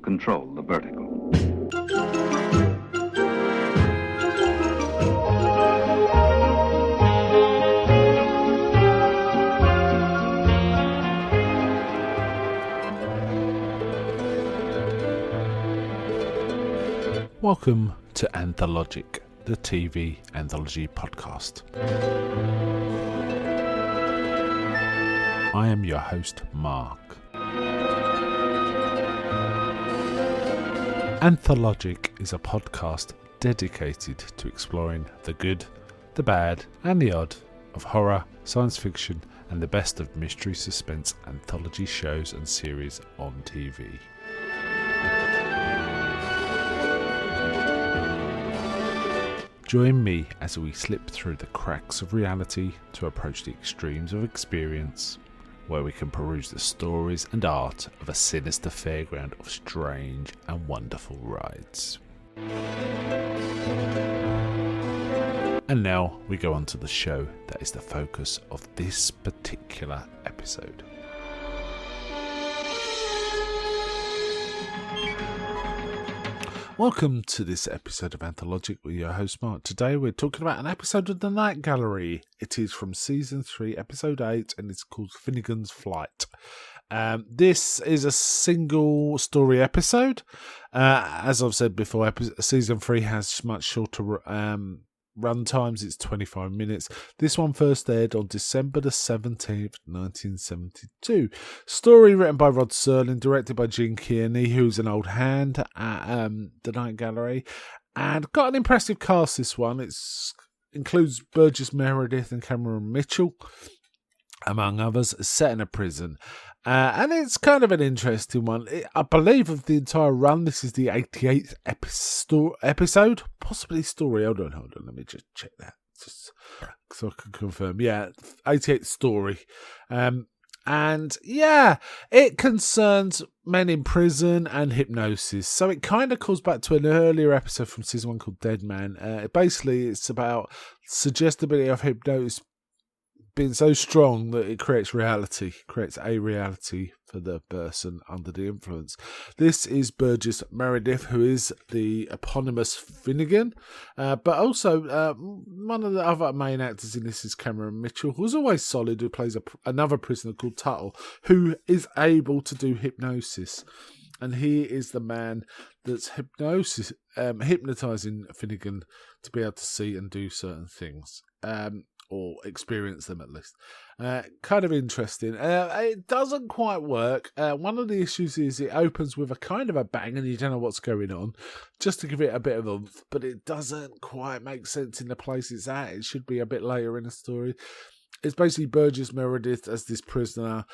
control the vertigo. Welcome to Anthologic, the TV anthology podcast. I am your host, Mark. Anthologic is a podcast dedicated to exploring the good, the bad, and the odd of horror, science fiction, and the best of mystery suspense anthology shows and series on TV. Join me as we slip through the cracks of reality to approach the extremes of experience, where we can peruse the stories and art of a sinister fairground of strange and wonderful rides. And now we go on to the show that is the focus of this particular episode. Welcome to this episode of Anthologic with your host Mark. Today we're talking about an episode of The Night Gallery. It is from Season 3, Episode 8, and it's called Finnegan's Flight. This is a single story episode. As I've said before, Season 3 has much shorter run times. It's 25 minutes. This one first aired on December the 17th, 1972. Story written by Rod Serling, directed by Gene Kearney, who's an old hand at the Night Gallery, and got an impressive cast. This one includes Burgess Meredith and Cameron Mitchell, among others. Set in a prison. And it's kind of an interesting one. I believe of the entire run, this is the 88th episode. Possibly story. Hold on. Let me just check that. Just so I can confirm. Yeah, 88th story. And yeah, it concerns men in prison and hypnosis. So it kind of calls back to an earlier episode from season 1 called Dead Man. Basically, it's about suggestibility of hypnosis being so strong that it creates a reality for the person under the influence. This is Burgess Meredith, who is the eponymous Finnegan, but also one of the other main actors in this is Cameron Mitchell, who's always solid, who plays another prisoner called Tuttle, who is able to do hypnosis. And he is the man that's hypnotising Finnegan to be able to see and do certain things. Or experience them at least. Kind of interesting. It doesn't quite work. One of the issues is it opens with a kind of a bang and you don't know what's going on, just to give it a bit of oomph, but it doesn't quite make sense in the place it's at. It should be a bit later in the story. It's basically Burgess Meredith as this prisoner,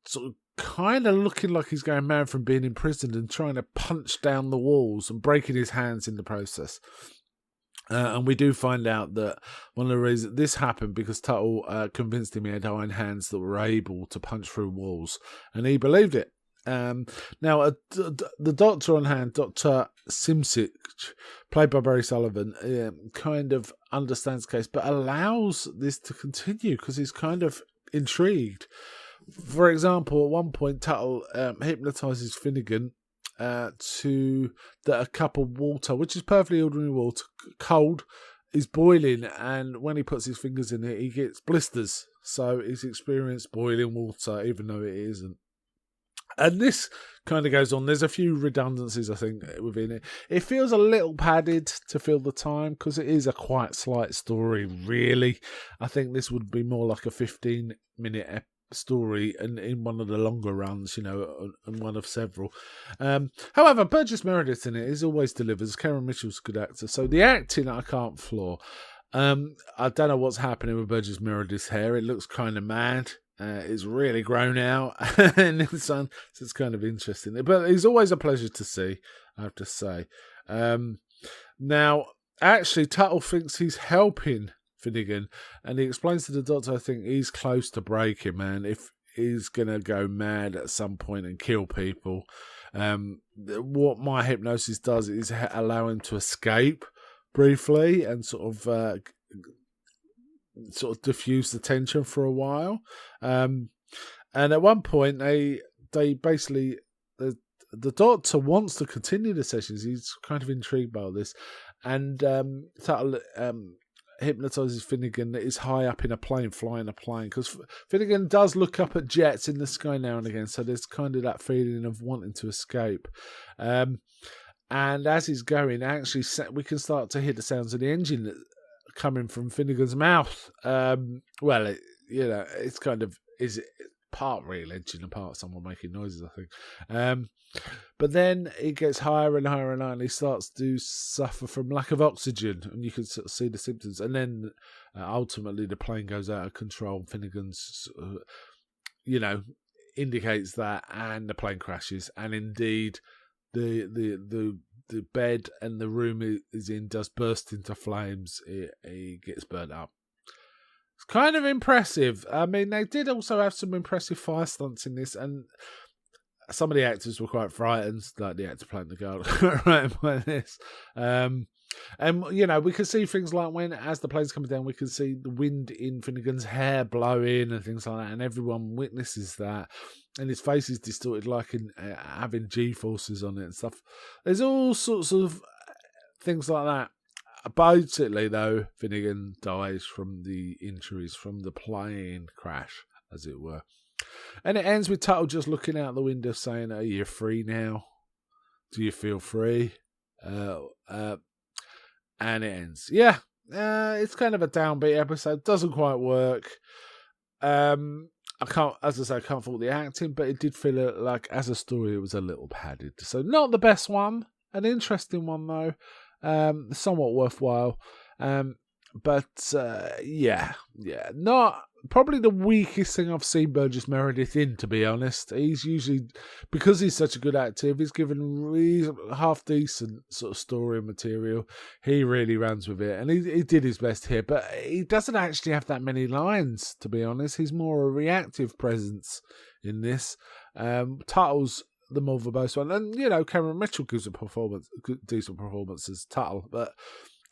sort of kind of looking like he's going mad from being imprisoned and trying to punch down the walls and breaking his hands in the process. And we do find out that one of the reasons this happened because Tuttle convinced him he had iron hands that were able to punch through walls, and he believed it. Now, the doctor on hand, Dr. Simsich, played by Barry Sullivan, kind of understands the case, but allows this to continue because he's kind of intrigued. For example, at one point, Tuttle hypnotises Finnegan to a cup of water, which is perfectly ordinary water, cold, is boiling, and when he puts his fingers in it, he gets blisters. So he's experienced boiling water, even though it isn't. And this kind of goes on. There's a few redundancies, I think, within it. It feels a little padded to fill the time, because it is a quite slight story, really. I think this would be more like a 15-minute story and in one of the longer runs, and one of several. However, Burgess Meredith in it is always delivers. Cameron Mitchell's a good actor, so the acting I can't flaw. I don't know what's happening with Burgess Meredith's hair. It looks kind of mad. It's really grown out in the sun, so it's kind of interesting. But he's always a pleasure to see, I have to say. Now, actually, Tuttle thinks he's helping Finnegan, and he explains to the doctor, I think he's close to breaking, man. If he's going to go mad at some point and kill people, what my hypnosis does is allow him to escape briefly and sort of diffuse the tension for a while. And at one point, they basically the Doctor wants to continue the sessions. He's kind of intrigued by all this, and Tuttle hypnotises Finnegan that is high up in a plane, flying a plane, because Finnegan does look up at jets in the sky now and again, so there's kind of that feeling of wanting to escape. And as he's going, actually, we can start to hear the sounds of the engine coming from Finnegan's mouth. It's kind of is part real engine and part someone making noises, I think. But then it gets higher and higher and higher, and he starts to suffer from lack of oxygen, and you can sort of see the symptoms. And then ultimately the plane goes out of control. Finnegan's, indicates that, and the plane crashes. And indeed, the bed and the room it is in does burst into flames. It gets burnt up. It's kind of impressive. I mean, they did also have some impressive fire stunts in this, and some of the actors were quite frightened, like the actor playing the girl right by this. And, we can see things like as the plane's coming down, we can see the wind in Finnegan's hair blowing and things like that, and everyone witnesses that. And his face is distorted like in having G-forces on it and stuff. There's all sorts of things like that. Basically, though, Finnegan dies from the injuries from the plane crash, as it were. And it ends with Tuttle just looking out the window saying, "Are you free now? Do you feel free?" And it ends. Yeah, it's kind of a downbeat episode. Doesn't quite work. I can't fault the acting, but it did feel like, as a story, it was a little padded. So not the best one. An interesting one, though. Somewhat worthwhile. Not probably the weakest thing I've seen Burgess Meredith in, to be honest. He's usually, because he's such a good actor, if he's given half decent sort of story material, he really runs with it, and he did his best here, but he doesn't actually have that many lines, to be honest. He's more a reactive presence in this. Tuttle's the more verbose one, and Cameron Mitchell gives a decent performance as Tuttle, but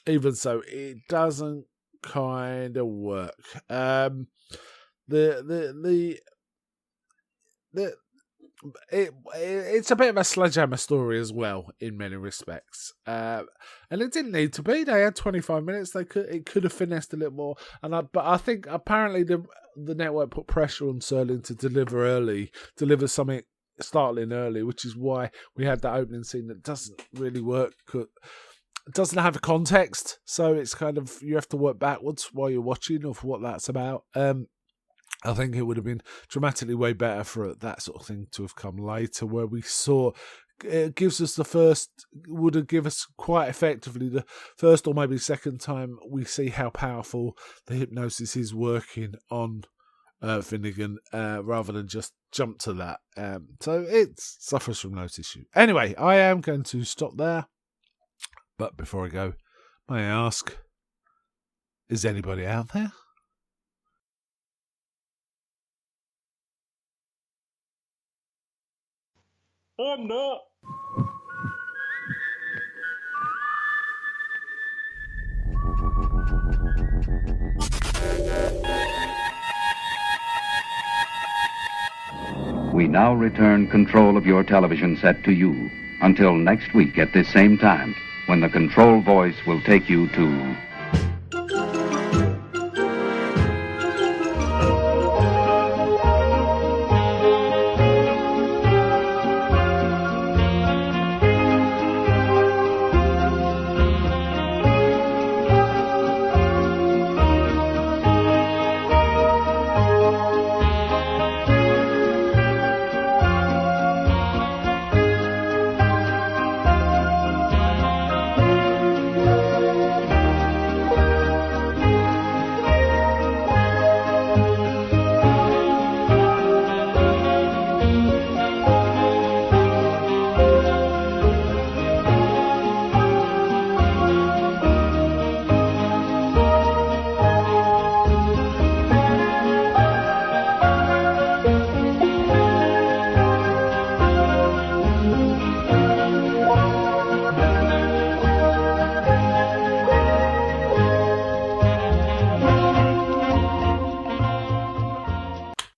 even so, it doesn't kind of work. It's a bit of a sledgehammer story as well in many respects, and it didn't need to be. They had 25 minutes. It could have finessed a little more, but I think apparently the network put pressure on Serling to deliver something startling early, which is why we had that opening scene that doesn't really work. It doesn't have a context, so it's kind of, you have to work backwards while you're watching of what that's about. I think it would have been dramatically way better for that sort of thing to have come later, where we saw it gives us would have given us quite effectively the first or maybe second time we see how powerful the hypnosis is working on Finnegan, rather than just jump to that. So it suffers from no issue. Anyway, I am going to stop there. But before I go, may I ask, is anybody out there? I'm not. We now return control of your television set to you until next week at this same time, when the control voice will take you to